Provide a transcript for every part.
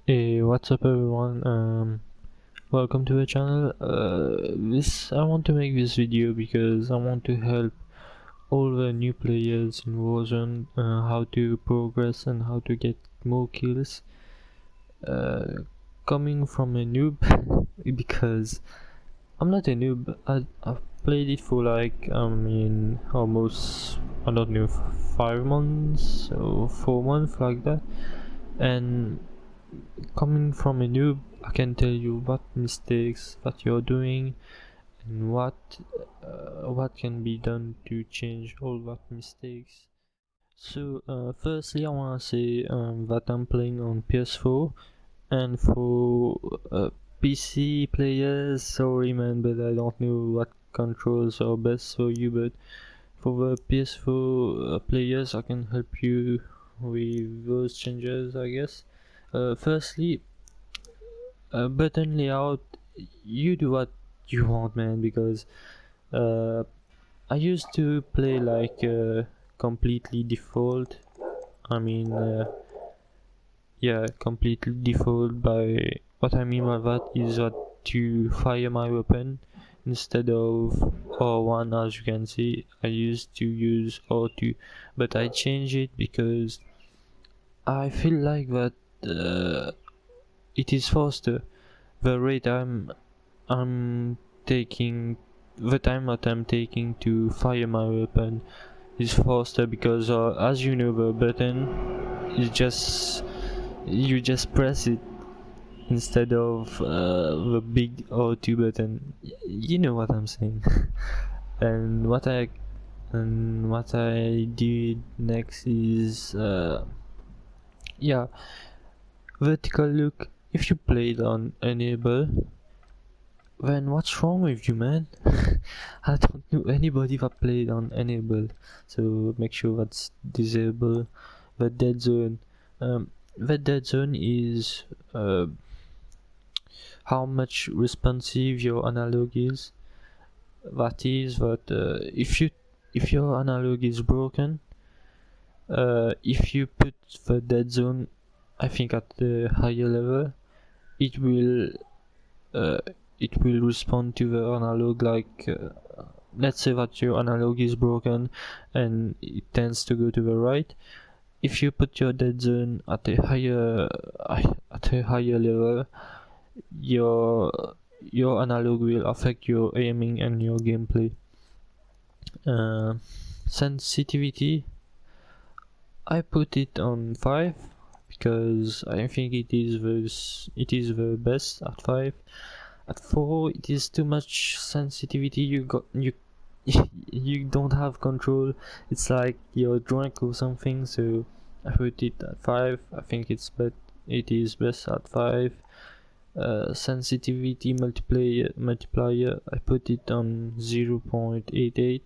Hey, what's up everyone? Welcome to the channel. I want to make this video because I want to help all the new players in Warzone how to progress and how to get more kills. Uh, Coming from a noob because I'm not a noob. I've played it for almost, I don't know, 5 months or 4 months like that, and coming from a noob, I can tell you what mistakes that you're doing and what can be done to change all that mistakes. So, firstly, I wanna say that I'm playing on PS4, and for PC players, sorry man, but I don't know what controls are best for you. But for the PS4 players, I can help you with those changes, I guess. Firstly, button layout, you do what you want, man, because uh, I used to play completely default. I mean, yeah, completely default. By what I mean by that is that to fire my weapon instead of R1, as you can see, I used to use R2, but I changed it because I feel like that it is faster. The rate I'm taking the time that I'm taking to fire my weapon is faster because as you know, the button is just, you just press it instead of the big R2 button. You know what I'm saying. and what I and what I did next is yeah, vertical look. If you played on enable, then what's wrong with you, man? I don't know anybody that played on enable, so make sure that's disable. The dead zone. The dead zone is how much responsive your analog is. That is that if your analog is broken, if you put the dead zone, I think at the higher level, it will uh, it will respond to the analog let's say that your analog is broken and it tends to go to the right. If you put your dead zone at a higher level, your analog will affect your aiming and your gameplay. uh, Sensitivity, I put it on 5 because I think it is the best at 5. At 4 it is too much sensitivity. You don't have control. It's like you're drunk or something. So I put it at 5. I think it is best at 5. Sensitivity multiplier, I put it on 0.88.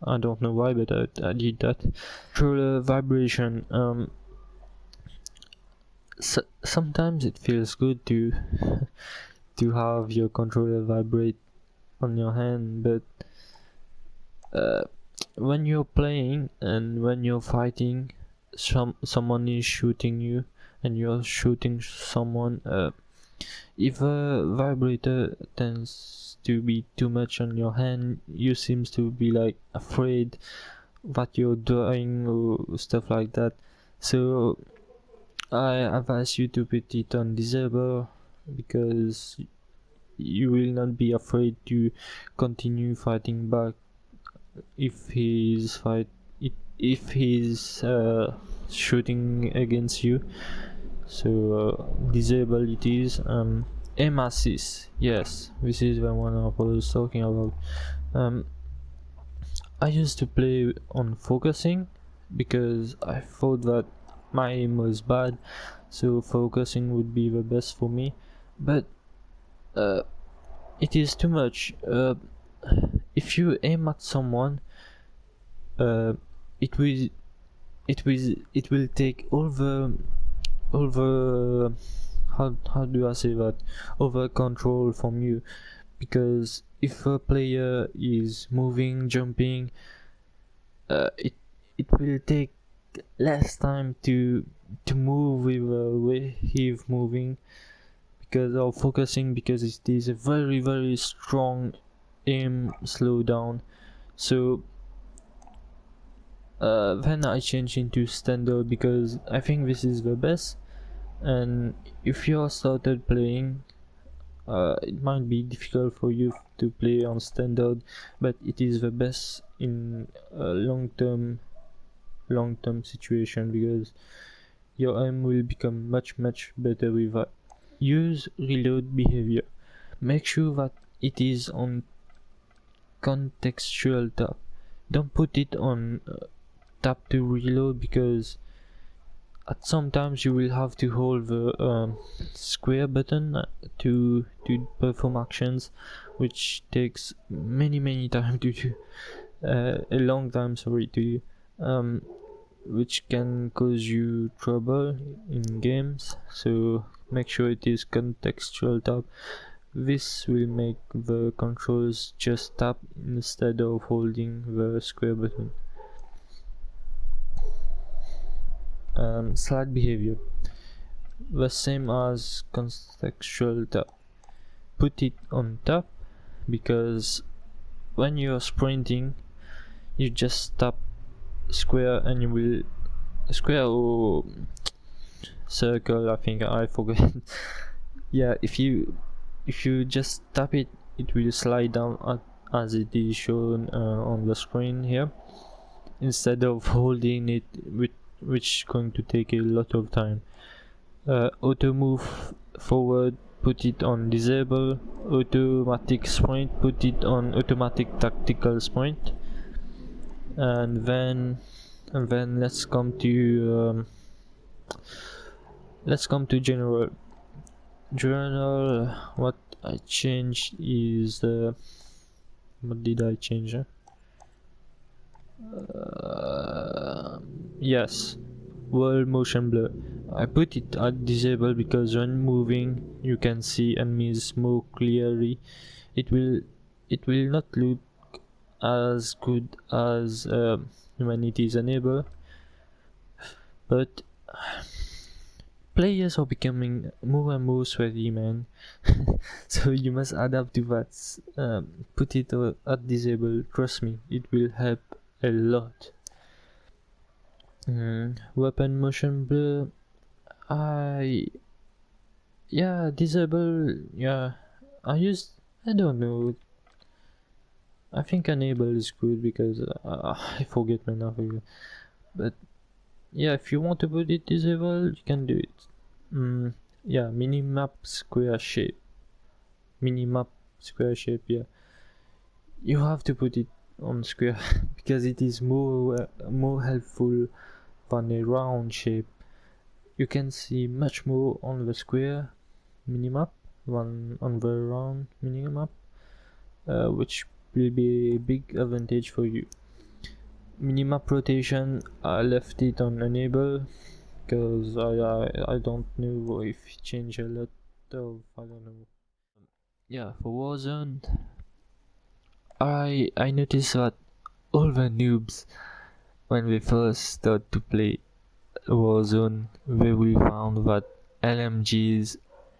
I don't know why, but I did that. Controller vibration. Sometimes it feels good to to have your controller vibrate on your hand, but uh, when you're playing and when you're fighting, someone is shooting you and you're shooting someone. If a vibrator tends to be too much on your hand, you seems to be like afraid what you're doing or stuff like that. So I advise you to put it on disable because you will not be afraid to continue fighting back if he's shooting against you. So disable it is. Aim assist, yes, this is the one I was talking about. I used to play on focusing because I thought that my aim was bad, so focusing would be the best for me. But uh, it is too much. If you aim at someone, uh, it will it will take all the how do I say that, over control from you, because if a player is moving, jumping, it will take less time to move with wave moving, because of focusing, because it is a very strong aim slowdown. So then I change into standard because I think this is the best. And if you are started playing, it might be difficult for you to play on standard, but it is the best in a long-term situation, because your aim will become much better with that. Use reload behavior. Make sure that it is on contextual tab. Don't put it on tap to reload, because at sometimes you will have to hold the square button to perform actions, which takes many time to do, a long time, sorry, to do, which can cause you trouble in games. So make sure it is contextual tab. This will make the controls just tap instead of holding the square button. Slide behavior, the same as contextual tab. Put it on top, because when you're sprinting, you just tap square and you will square or circle, I think I forget. Yeah, if you just tap it, it will slide down as it is shown on the screen here, instead of holding it, which going to take a lot of time. Auto move forward, put it on disable. Automatic sprint, put it on automatic tactical sprint. And then let's come to general. What I changed is what did I change? Yes, world motion blur. I put it at disable because when moving you can see enemies more clearly. It will not look as good as when it is enabled, but players are becoming more and more sweaty, man. So you must adapt to that. Put it at disable. Trust me, it will help a lot. Weapon motion blur. Disable. Yeah, I don't know. I think enable is good because I forget my name. But yeah, if you want to put it disable, you can do it. Yeah, minimap square shape. Yeah, you have to put it on square because it is more helpful than a round shape. You can see much more on the square minimap than on the round minimap, which will be a big advantage for you. Minimap rotation, I left it on enable because I don't know if it changed a lot of, I don't know. Yeah, for Warzone, I noticed that all the noobs, when we first start to play Warzone, they will found that LMGs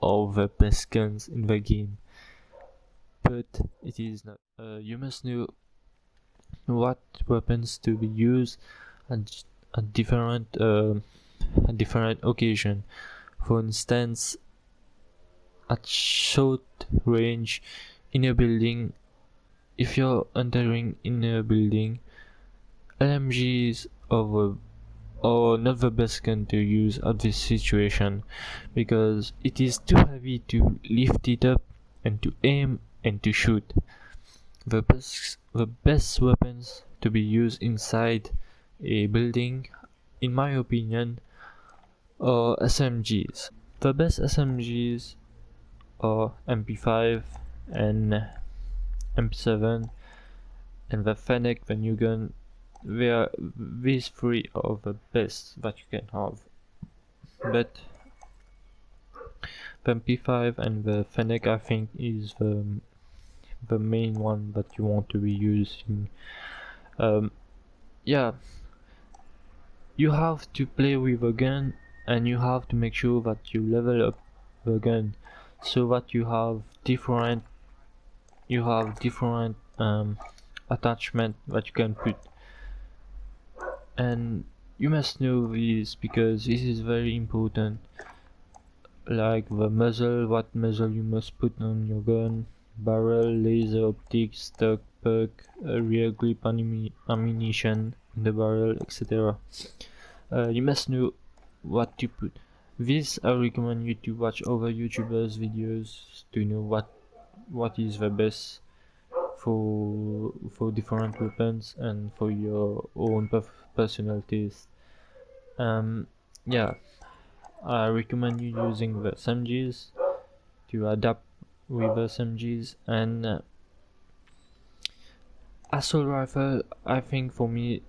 are the best guns in the game, but it is not. You must know what weapons to be used at different occasion. For instance, at short range in a building, if you're entering in a building, LMGs are not the best gun to use at this situation, because it is too heavy to lift it up and to aim and to shoot. The best weapons to be used inside a building, in my opinion, are SMGs. The best SMGs are MP5 and MP7 and the Fennec, the new gun. These three are the best that you can have. But the MP5 and the Fennec, I think, is the main one that you want to be using. Yeah, you have to play with a gun and you have to make sure that you level up the gun so that you have different attachment that you can put. And you must know this because this is very important, like the muzzle, what muzzle you must put on your gun, barrel, laser, optic, stock, perk, rear grip ammunition in the barrel, etc. You must know what to put. This I recommend you to watch other YouTubers videos to know what is the best for different weapons and for your own personal taste. Yeah, I recommend you using the SMGs to adapt with the SMGs. And assault rifle, I think for me,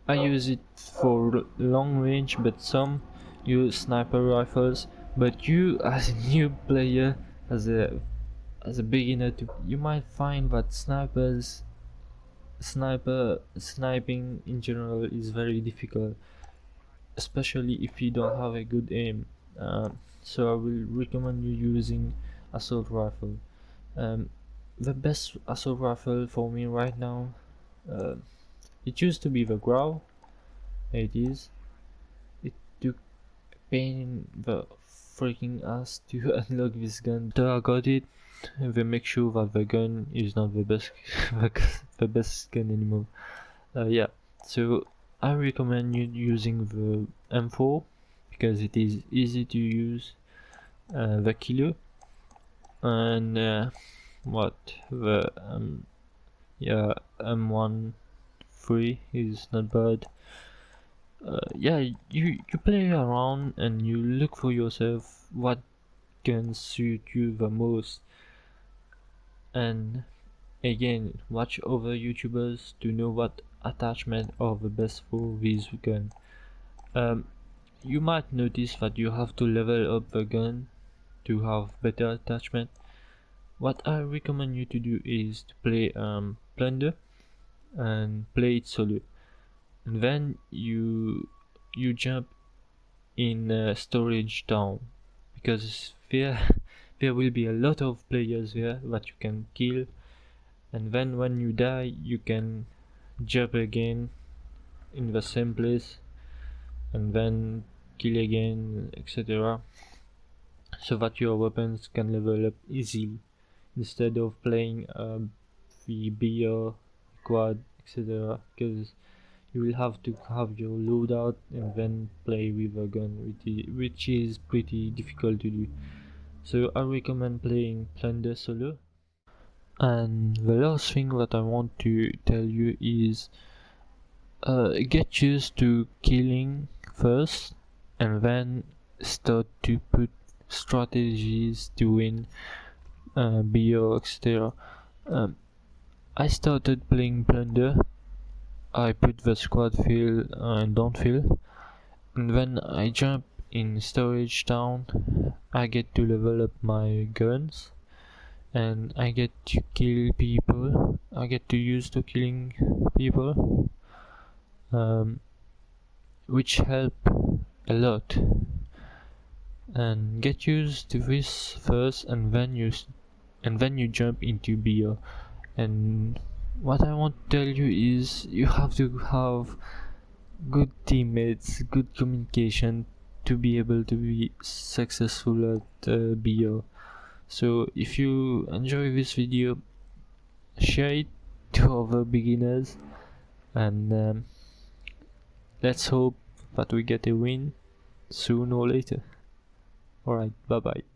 I use it for long range, but some use sniper rifles. But you, as a new player, as a beginner, you might find that sniping in general is very difficult, especially if you don't have a good aim. So I will recommend you using assault rifle. Um, the best assault rifle for me right now, uh, it used to be the Growl. It is. It took pain in the freaking ass to unlock this gun. After I got it, they make sure that the gun is not the best, the best gun anymore. Yeah, so I recommend you using the M4 because it is easy to use. The kilo and what the yeah, M13 is not bad. Yeah, you play around and you look for yourself what can suit you the most. And again, watch other YouTubers to know what attachment are the best for this gun. You might notice that you have to level up the gun to have better attachment. What I recommend you to do is to play Plunder and play it solo, and then you jump in storage town because there there will be a lot of players there that you can kill, and then when you die you can jump again in the same place and then kill again, etc., so that your weapons can level up easily instead of playing the beer quad, etc., because you will have to have your loadout and then play with a gun, which is pretty difficult to do. So I recommend playing Plunder solo. And the last thing that I want to tell you is get used to killing first and then start to put strategies to win BO, etc. I started playing Plunder. I put the squad feel and don't feel, and when I jump in storage town, I get to level up my guns and I get to kill people. I get to use to killing people, um, which help a lot. And get used to this first, and then you jump into BO. And what I want to tell you is you have to have good teammates, good communication to be able to be successful at BO. So if you enjoy this video, share it to other beginners, and let's hope that we get a win soon or later. Alright, bye bye.